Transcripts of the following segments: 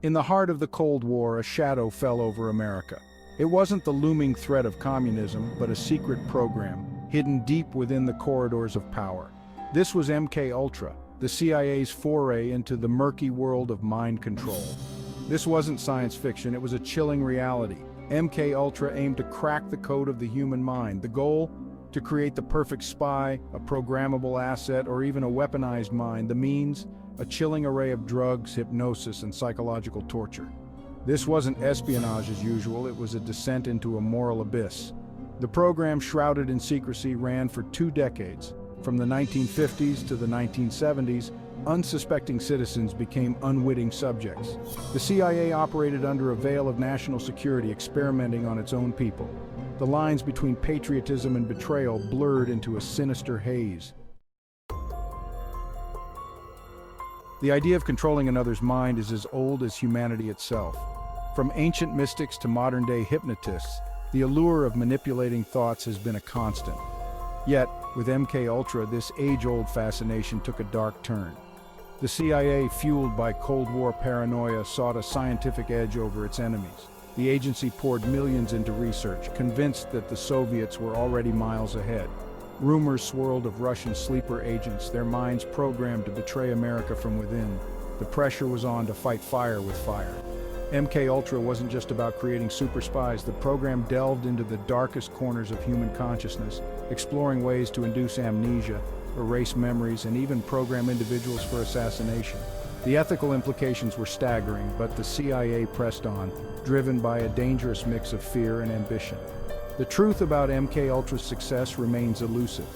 In the heart of the Cold War, a shadow fell over America. It wasn't the looming threat of communism, but a secret program, hidden deep within the corridors of power. This was MKUltra, the CIA's foray into the murky world of mind control. This wasn't science fiction, it was a chilling reality. MKUltra aimed to crack the code of the human mind. The goal? To create the perfect spy, a programmable asset, or even a weaponized mind. The means? A chilling array of drugs, hypnosis, and psychological torture. This wasn't espionage as usual, it was a descent into a moral abyss. The program, shrouded in secrecy, ran for 2 decades. From the 1950s to the 1970s, unsuspecting citizens became unwitting subjects. The CIA operated under a veil of national security, experimenting on its own people. The lines between patriotism and betrayal blurred into a sinister haze. The idea of controlling another's mind is as old as humanity itself. From ancient mystics to modern-day hypnotists, the allure of manipulating thoughts has been a constant. Yet, with MKUltra, this age-old fascination took a dark turn. The CIA, fueled by Cold War paranoia, sought a scientific edge over its enemies. The agency poured millions into research, convinced that the Soviets were already miles ahead. Rumors swirled of Russian sleeper agents, their minds programmed to betray America from within. The pressure was on to fight fire with fire. MKUltra wasn't just about creating super spies. The program delved into the darkest corners of human consciousness, exploring ways to induce amnesia, erase memories, and even program individuals for assassination. The ethical implications were staggering, but the CIA pressed on, driven by a dangerous mix of fear and ambition. The truth about MKUltra's success remains elusive.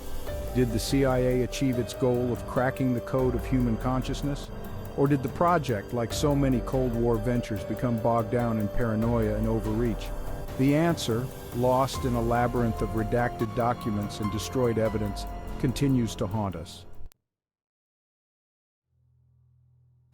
Did the CIA achieve its goal of cracking the code of human consciousness? Or did the project, like so many Cold War ventures, become bogged down in paranoia and overreach? The answer, lost in a labyrinth of redacted documents and destroyed evidence, continues to haunt us.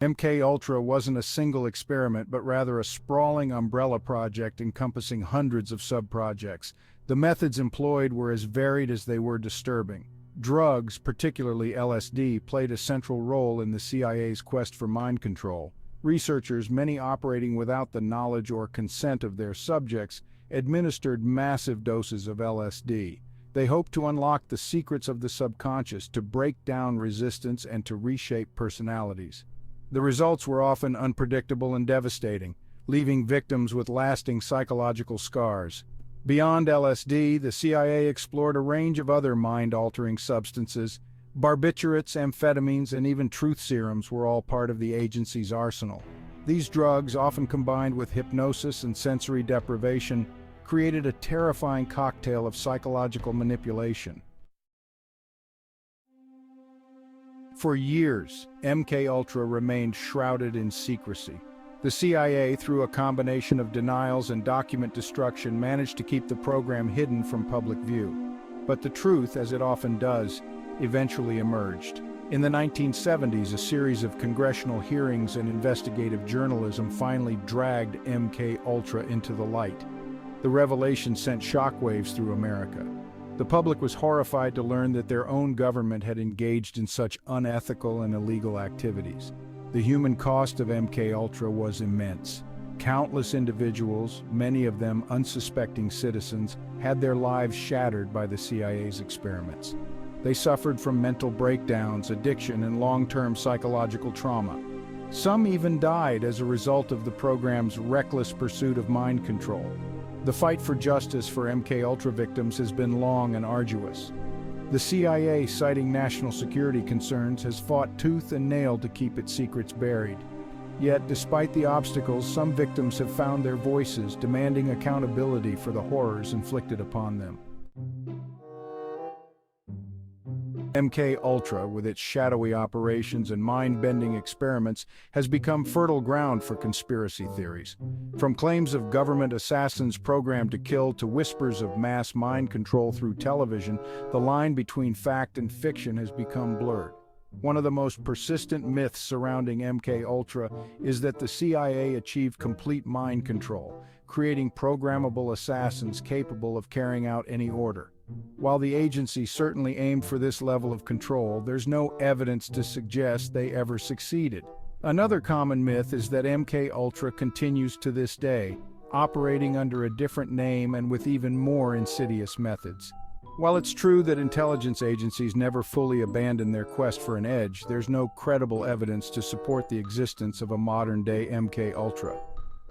MKUltra wasn't a single experiment, but rather a sprawling umbrella project encompassing hundreds of sub-projects. The methods employed were as varied as they were disturbing. Drugs, particularly LSD, played a central role in the CIA's quest for mind control. Researchers, many operating without the knowledge or consent of their subjects, administered massive doses of LSD. They hoped to unlock the secrets of the subconscious, to break down resistance and to reshape personalities. The results were often unpredictable and devastating, leaving victims with lasting psychological scars. Beyond LSD, the CIA explored a range of other mind-altering substances. Barbiturates, amphetamines, and even truth serums were all part of the agency's arsenal. These drugs, often combined with hypnosis and sensory deprivation, created a terrifying cocktail of psychological manipulation. For years, MKUltra remained shrouded in secrecy. The CIA, through a combination of denials and document destruction, managed to keep the program hidden from public view. But the truth, as it often does, eventually emerged. In the 1970s, a series of congressional hearings and investigative journalism finally dragged MKUltra into the light. The revelation sent shockwaves through America. The public was horrified to learn that their own government had engaged in such unethical and illegal activities. The human cost of MKUltra was immense. Countless individuals, many of them unsuspecting citizens, had their lives shattered by the CIA's experiments. They suffered from mental breakdowns, addiction, and long-term psychological trauma. Some even died as a result of the program's reckless pursuit of mind control. The fight for justice for MKUltra victims has been long and arduous. The CIA, citing national security concerns, has fought tooth and nail to keep its secrets buried. Yet, despite the obstacles, some victims have found their voices, demanding accountability for the horrors inflicted upon them. MKUltra, with its shadowy operations and mind-bending experiments, has become fertile ground for conspiracy theories. From claims of government assassins programmed to kill to whispers of mass mind control through television, the line between fact and fiction has become blurred. One of the most persistent myths surrounding MKUltra is that the CIA achieved complete mind control, creating programmable assassins capable of carrying out any order. While the agency certainly aimed for this level of control, there's no evidence to suggest they ever succeeded. Another common myth is that MKUltra continues to this day, operating under a different name and with even more insidious methods. While it's true that intelligence agencies never fully abandon their quest for an edge, there's no credible evidence to support the existence of a modern-day MKUltra.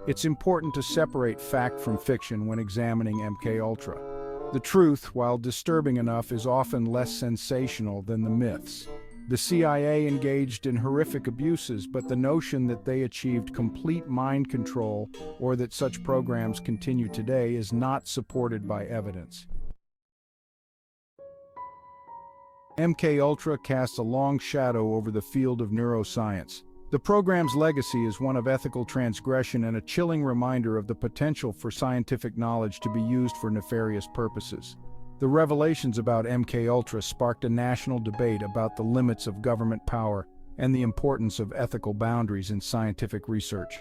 It's important to separate fact from fiction when examining MKUltra. The truth, while disturbing enough, is often less sensational than the myths. The CIA engaged in horrific abuses, but the notion that they achieved complete mind control or that such programs continue today is not supported by evidence. MKUltra casts a long shadow over the field of neuroscience. The program's legacy is one of ethical transgression and a chilling reminder of the potential for scientific knowledge to be used for nefarious purposes. The revelations about MKUltra sparked a national debate about the limits of government power and the importance of ethical boundaries in scientific research.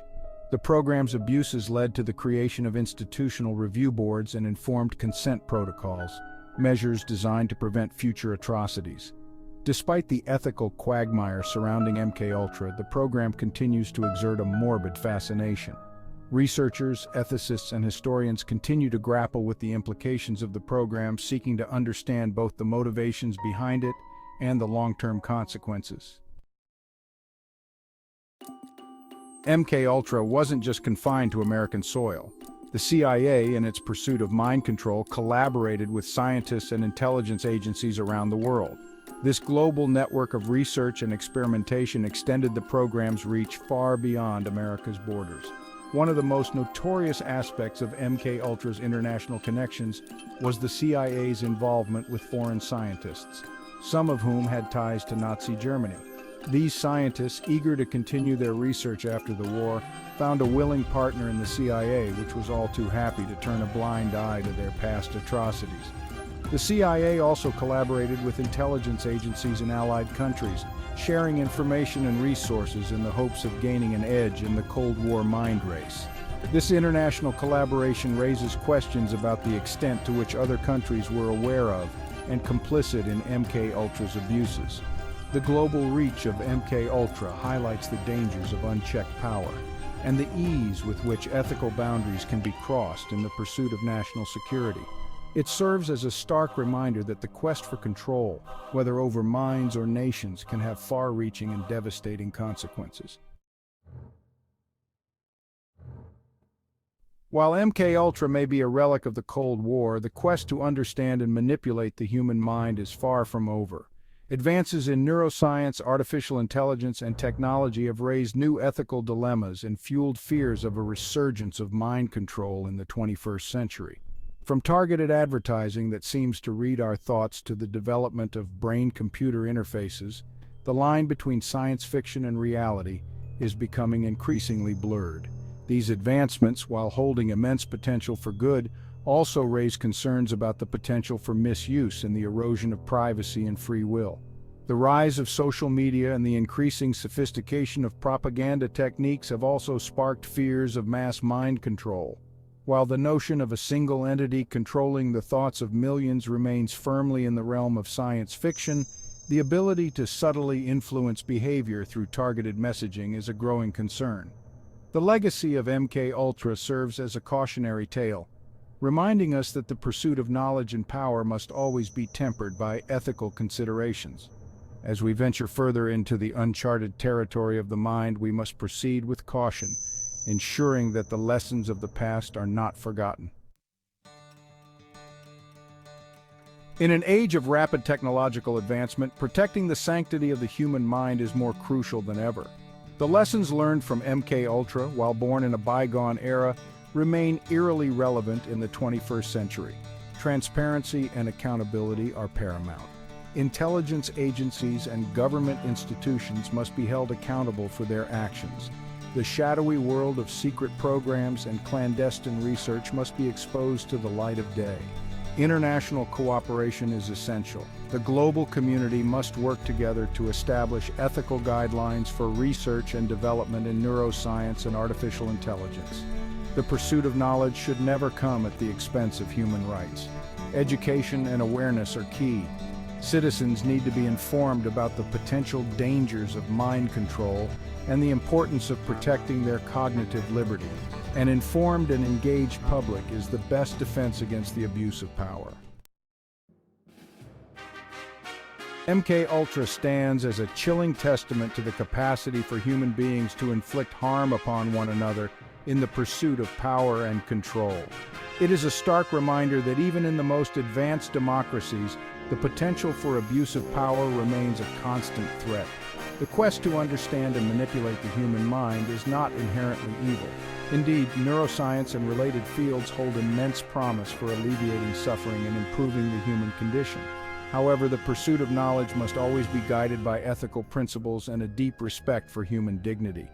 The program's abuses led to the creation of institutional review boards and informed consent protocols, measures designed to prevent future atrocities. Despite the ethical quagmire surrounding MKUltra, the program continues to exert a morbid fascination. Researchers, ethicists, and historians continue to grapple with the implications of the program, seeking to understand both the motivations behind it and the long-term consequences. MKUltra wasn't just confined to American soil. The CIA, in its pursuit of mind control, collaborated with scientists and intelligence agencies around the world. This global network of research and experimentation extended the program's reach far beyond America's borders. One of the most notorious aspects of MKUltra's international connections was the CIA's involvement with foreign scientists, some of whom had ties to Nazi Germany. These scientists, eager to continue their research after the war, found a willing partner in the CIA, which was all too happy to turn a blind eye to their past atrocities. The CIA also collaborated with intelligence agencies in allied countries, sharing information and resources in the hopes of gaining an edge in the Cold War mind race. This international collaboration raises questions about the extent to which other countries were aware of and complicit in MKUltra's abuses. The global reach of MKUltra highlights the dangers of unchecked power and the ease with which ethical boundaries can be crossed in the pursuit of national security. It serves as a stark reminder that the quest for control, whether over minds or nations, can have far-reaching and devastating consequences. While MKUltra may be a relic of the Cold War, the quest to understand and manipulate the human mind is far from over. Advances in neuroscience, artificial intelligence, and technology have raised new ethical dilemmas and fueled fears of a resurgence of mind control in the 21st century. From targeted advertising that seems to read our thoughts to the development of brain-computer interfaces, the line between science fiction and reality is becoming increasingly blurred. These advancements, while holding immense potential for good, also raise concerns about the potential for misuse and the erosion of privacy and free will. The rise of social media and the increasing sophistication of propaganda techniques have also sparked fears of mass mind control. While the notion of a single entity controlling the thoughts of millions remains firmly in the realm of science fiction, the ability to subtly influence behavior through targeted messaging is a growing concern. The legacy of MKUltra serves as a cautionary tale, reminding us that the pursuit of knowledge and power must always be tempered by ethical considerations. As we venture further into the uncharted territory of the mind, we must proceed with caution, ensuring that the lessons of the past are not forgotten. In an age of rapid technological advancement, protecting the sanctity of the human mind is more crucial than ever. The lessons learned from MKUltra, while born in a bygone era, remain eerily relevant in the 21st century. Transparency and accountability are paramount. Intelligence agencies and government institutions must be held accountable for their actions. The shadowy world of secret programs and clandestine research must be exposed to the light of day. International cooperation is essential. The global community must work together to establish ethical guidelines for research and development in neuroscience and artificial intelligence. The pursuit of knowledge should never come at the expense of human rights. Education and awareness are key. Citizens need to be informed about the potential dangers of mind control and the importance of protecting their cognitive liberty. An informed and engaged public is the best defense against the abuse of power. MKUltra stands as a chilling testament to the capacity for human beings to inflict harm upon one another in the pursuit of power and control. It is a stark reminder that even in the most advanced democracies, the potential for abuse of power remains a constant threat. The quest to understand and manipulate the human mind is not inherently evil. Indeed, neuroscience and related fields hold immense promise for alleviating suffering and improving the human condition. However, the pursuit of knowledge must always be guided by ethical principles and a deep respect for human dignity.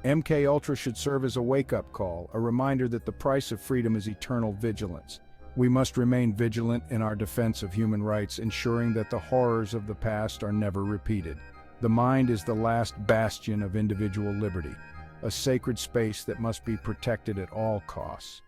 MKUltra should serve as a wake-up call, a reminder that the price of freedom is eternal vigilance. We must remain vigilant in our defense of human rights, ensuring that the horrors of the past are never repeated. The mind is the last bastion of individual liberty, a sacred space that must be protected at all costs.